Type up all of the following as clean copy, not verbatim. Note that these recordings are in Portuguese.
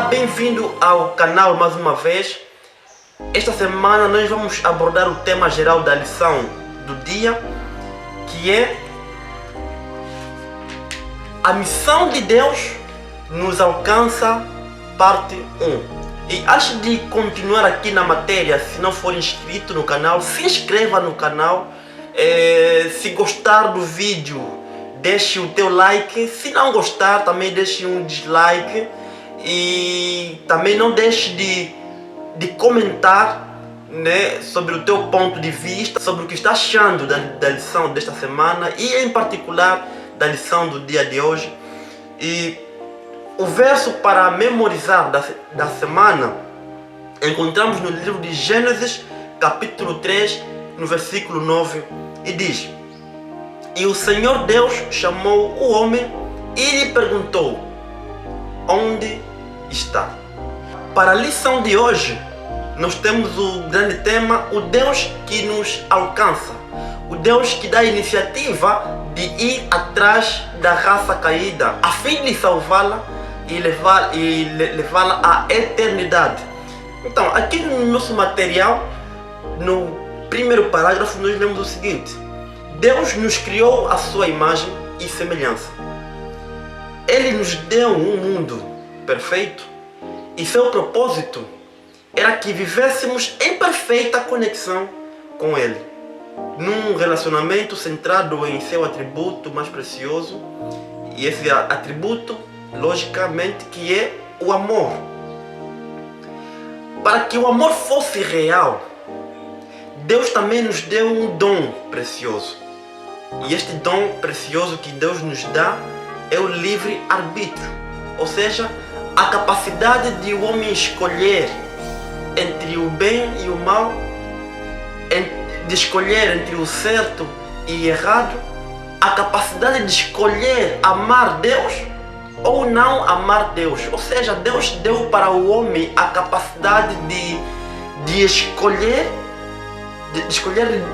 bem-vindo ao canal mais uma vez. Esta semana nós vamos abordar o tema geral da lição do dia, que é a missão de Deus nos alcança, parte 1. E antes de continuar aqui na matéria, se não for inscrito no canal, se inscreva no canal. Se gostar do vídeo, deixe o teu like. Se não gostar, também deixe um dislike. E também não deixe de comentar, né, sobre o teu ponto de vista, sobre o que está achando da lição desta semana e em particular da lição do dia de hoje. E o verso para memorizar da semana encontramos no livro de Gênesis, capítulo 3, no versículo 9, e diz: E o Senhor Deus chamou o homem e lhe perguntou: onde está? Para a lição de hoje, nós temos o grande tema: o Deus que nos alcança, o Deus que dá a iniciativa de ir atrás da raça caída, a fim de salvá-la e levá-la à eternidade. Então, aqui no nosso material, no primeiro parágrafo, nós lemos o seguinte: Deus nos criou à sua imagem e semelhança. Ele nos deu um mundo perfeito e seu propósito era que vivêssemos em perfeita conexão com Ele, num relacionamento centrado em seu atributo mais precioso, e esse atributo, logicamente, que é o amor. Para que o amor fosse real, Deus também nos deu um dom precioso. E este dom precioso que Deus nos dá é o livre-arbítrio, ou seja, a capacidade de o homem escolher entre o bem e o mal, de escolher entre o certo e errado, a capacidade de escolher amar Deus ou não amar Deus. Ou seja, Deus deu para o homem a capacidade de escolher,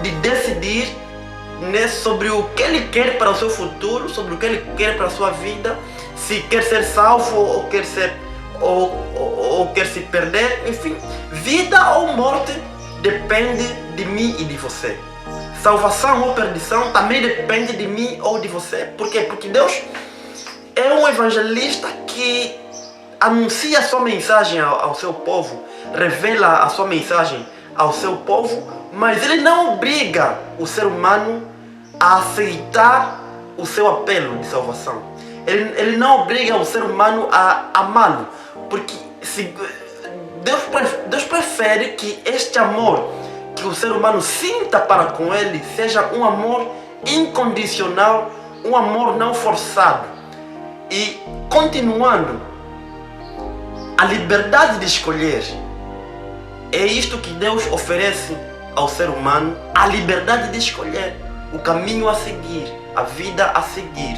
de decidir, né, sobre o que ele quer para o seu futuro, sobre o que ele quer para a sua vida, se quer ser salvo ou quer se perder. Enfim, vida ou morte depende de mim e de você. Salvação ou perdição também depende de mim ou de você. Por quê? Porque Deus é um evangelista que anuncia a sua mensagem ao seu povo, revela a sua mensagem ao seu povo, mas ele não obriga o ser humano a aceitar o seu apelo de salvação. Ele não obriga o ser humano a amá-lo, porque Deus prefere que este amor que o ser humano sinta para com ele seja um amor incondicional, um amor não forçado. E continuando, a liberdade de escolher, é isto que Deus oferece ao ser humano: a liberdade de escolher o caminho a seguir, a vida a seguir.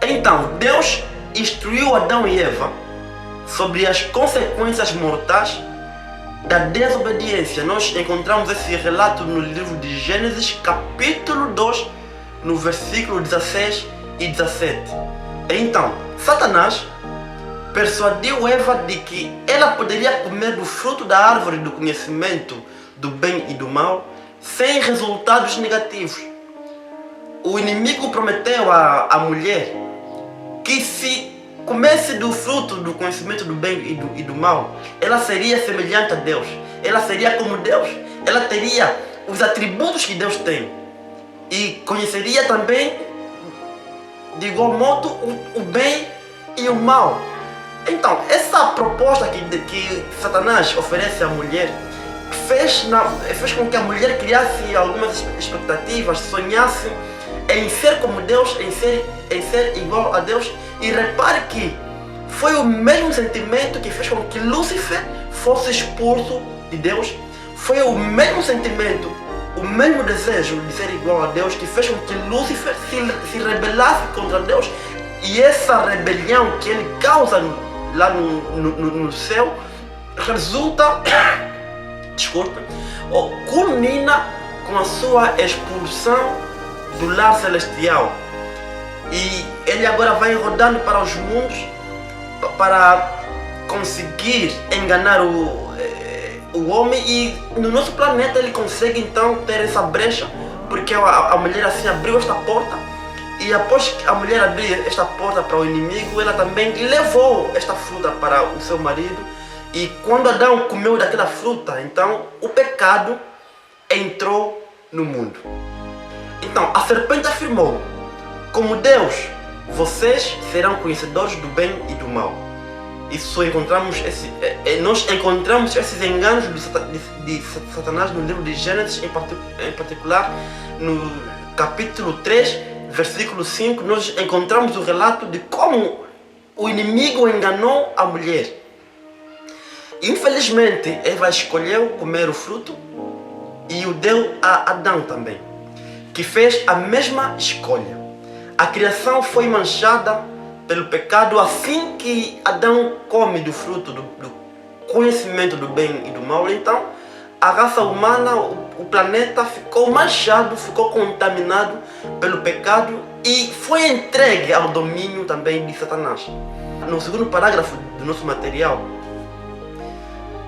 Então, Deus instruiu Adão e Eva sobre as consequências mortais da desobediência. Nós encontramos esse relato no livro de Gênesis, capítulo 2, no versículo 16 e 17. Então, Satanás persuadiu Eva de que ela poderia comer do fruto da árvore do conhecimento do bem e do mal sem resultados negativos. O inimigo prometeu à mulher que se comesse do fruto do conhecimento do bem e do mal, ela seria semelhante a Deus, ela seria como Deus, ela teria os atributos que Deus tem e conheceria também de igual modo o bem e o mal. Então, essa proposta que Satanás oferece à mulher fez com que a mulher criasse algumas expectativas, sonhasse em ser como Deus, em ser igual a Deus. E repare que foi o mesmo sentimento que fez com que Lúcifer fosse expulso de Deus. Foi o mesmo sentimento, o mesmo desejo de ser igual a Deus que fez com que Lúcifer se rebelasse contra Deus. E essa rebelião que ele causa lá no céu resulta, culmina com a sua expulsão do lar celestial. E ele agora vai rodando para os mundos para conseguir enganar o homem, e no nosso planeta ele consegue então ter essa brecha, porque a mulher assim abriu esta porta, e após que a mulher abrir esta porta para o inimigo, ela também levou esta fruta para o seu marido, e quando Adão comeu daquela fruta, então o pecado entrou no mundo. Então a serpente afirmou: como Deus, vocês serão conhecedores do bem e do mal. Isso nós encontramos esses enganos de Satanás no livro de Gênesis, em particular no capítulo 3, versículo 5, nós encontramos o relato de como o inimigo enganou a mulher. Infelizmente, Eva escolheu comer o fruto e o deu a Adão também, que fez a mesma escolha. A criação foi manchada pelo pecado assim que Adão come do fruto do conhecimento do bem e do mal. Então, a raça humana, o planeta ficou manchado, ficou contaminado pelo pecado e foi entregue ao domínio também de Satanás. No segundo parágrafo do nosso material,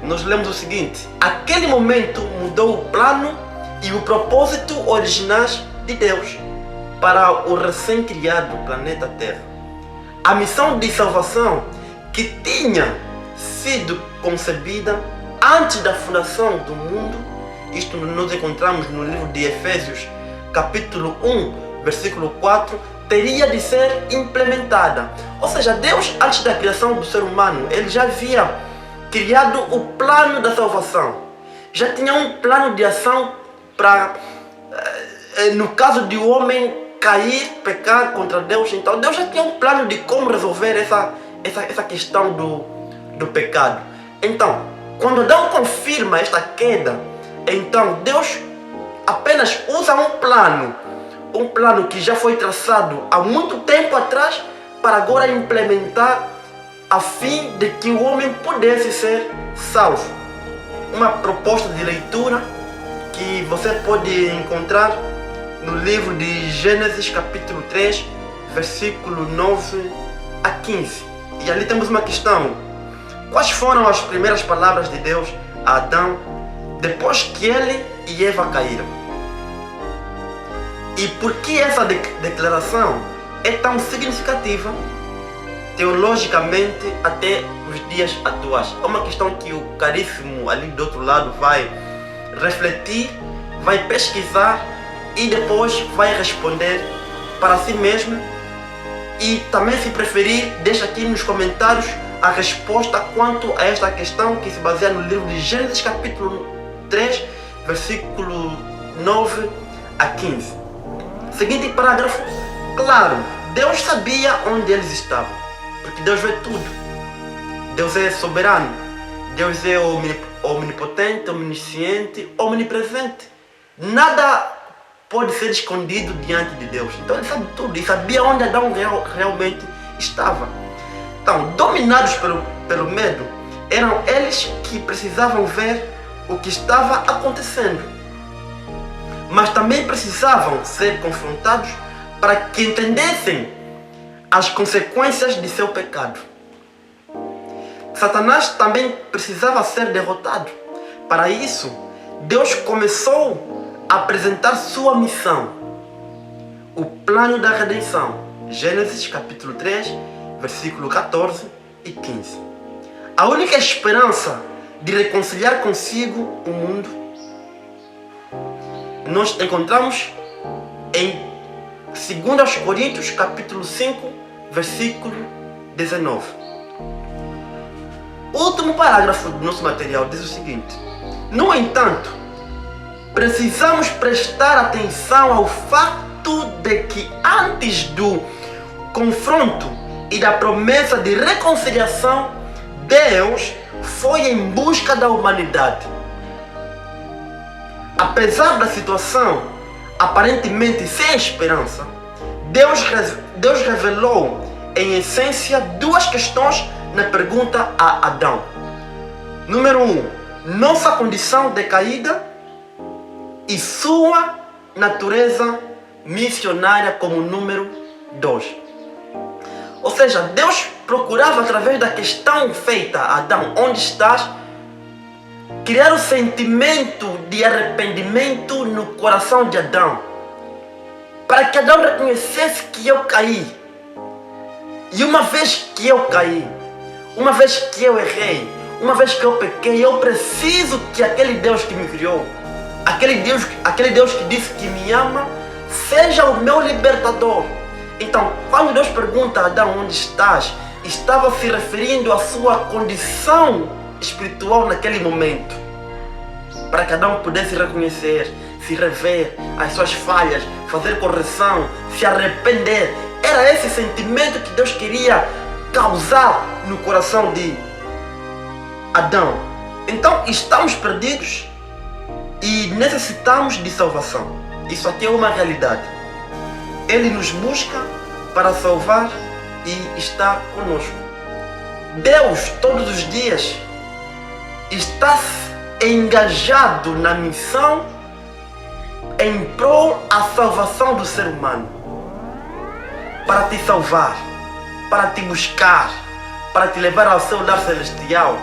nós lemos o seguinte: aquele momento mudou o plano e o propósito originais de Deus para o recém-criado planeta Terra. A missão de salvação que tinha sido concebida antes da fundação do mundo, isto nós encontramos no livro de Efésios, capítulo 1, versículo 4, teria de ser implementada. Ou seja, Deus, antes da criação do ser humano, ele já havia criado o plano da salvação. Já tinha um plano de ação para, no caso de o homem cair, pecar contra Deus. Então Deus já tinha um plano de como resolver essa questão do pecado. Então, quando Adão confirma esta queda, então Deus apenas usa um plano que já foi traçado há muito tempo atrás, para agora implementar a fim de que o homem pudesse ser salvo. Uma proposta de leitura que você pode encontrar no livro de Gênesis capítulo 3, versículo 9 a 15. E ali temos uma questão: quais foram as primeiras palavras de Deus a Adão depois que ele e Eva caíram? E por que essa declaração é tão significativa teologicamente até os dias atuais? É uma questão que o caríssimo ali do outro lado vai refletir, vai pesquisar e depois vai responder para si mesmo. E também, se preferir, deixa aqui nos comentários a resposta quanto a esta questão, que se baseia no livro de Gênesis capítulo 3, versículo 9 a 15. Seguinte parágrafo: claro, Deus sabia onde eles estavam, porque Deus vê tudo. Deus é soberano. Deus é omnipotente, omnisciente, omnipresente. Nada pode ser escondido diante de Deus. Então ele sabe tudo e sabia onde Adão realmente estava. Então, dominados pelo medo, eram eles que precisavam ver o que estava acontecendo, mas também precisavam ser confrontados para que entendessem as consequências de seu pecado. Satanás também precisava ser derrotado. Para isso, Deus começou a apresentar sua missão, o plano da redenção. Gênesis capítulo 3, versículo 14 e 15. A única esperança de reconciliar consigo o mundo nós encontramos em 2 Coríntios capítulo 5, versículo 19. O último parágrafo do nosso material diz o seguinte: no entanto, precisamos prestar atenção ao fato de que antes do confronto e da promessa de reconciliação, Deus foi em busca da humanidade. Apesar da situação aparentemente sem esperança, Deus revelou em essência duas questões na pergunta a Adão. Número 1, nossa condição decaída, e sua natureza missionária como número 2. Ou seja, Deus procurava, através da questão feita a Adão, onde estás, criar o sentimento de arrependimento no coração de Adão, para que Adão reconhecesse que eu caí. E uma vez que eu caí, uma vez que eu errei, uma vez que eu pequei, eu preciso que aquele Deus que me criou, aquele Deus que disse que me ama, seja o meu libertador. Então, quando Deus pergunta a Adão onde estás, estava se referindo à sua condição espiritual naquele momento, para que Adão pudesse reconhecer, se rever as suas falhas, fazer correção, se arrepender. Era esse sentimento que Deus queria causar no coração de Adão. Então estamos perdidos e necessitamos de salvação. Isso aqui é uma realidade. Ele nos busca para salvar e estar conosco. Deus todos os dias está engajado na missão em prol da salvação do ser humano, para te salvar, para te buscar, para te levar ao seu lar celestial.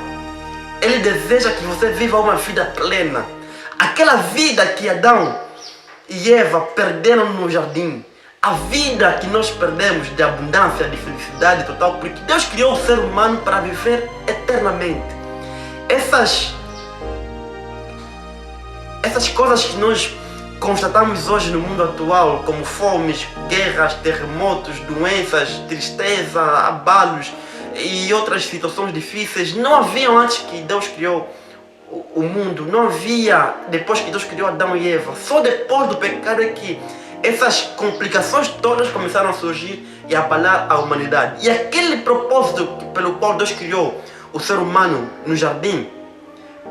Ele deseja que você viva uma vida plena, aquela vida que Adão e Eva perderam no jardim, a vida que nós perdemos de abundância, de felicidade total, porque Deus criou o ser humano para viver eternamente. Essas coisas que nós constatamos hoje no mundo atual, como fomes, guerras, terremotos, doenças, tristeza, abalos e outras situações difíceis, não haviam antes que Deus criou o mundo, não havia depois que Deus criou Adão e Eva. Só depois do pecado é que essas complicações todas começaram a surgir e a abalar a humanidade. E aquele propósito pelo qual Deus criou o ser humano no jardim,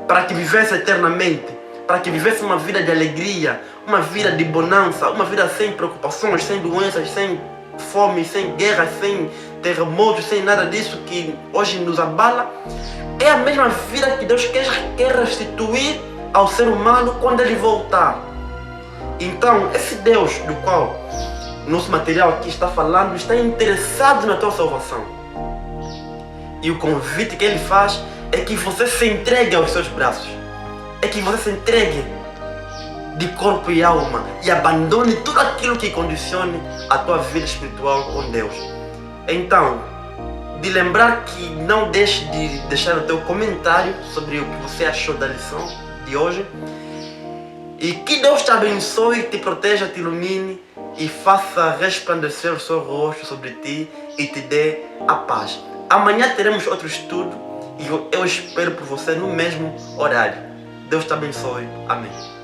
para que vivesse eternamente, para que vivesse uma vida de alegria, uma vida de bonança, uma vida sem preocupações, sem doenças, sem fome, sem guerras, sem terremotos, sem nada disso que hoje nos abala, é a mesma vida que Deus quer restituir ao ser humano quando Ele voltar. Então, esse Deus do qual nosso material aqui está falando, está interessado na tua salvação. E o convite que Ele faz é que você se entregue aos seus braços. É que você se entregue de corpo e alma e abandone tudo aquilo que condicione a tua vida espiritual com Deus. Então, de lembrar que não deixe de deixar o teu comentário sobre o que você achou da lição de hoje. E que Deus te abençoe, te proteja, te ilumine e faça resplandecer o seu rosto sobre ti e te dê a paz. Amanhã teremos outro estudo e eu espero por você no mesmo horário. Deus te abençoe. Amém.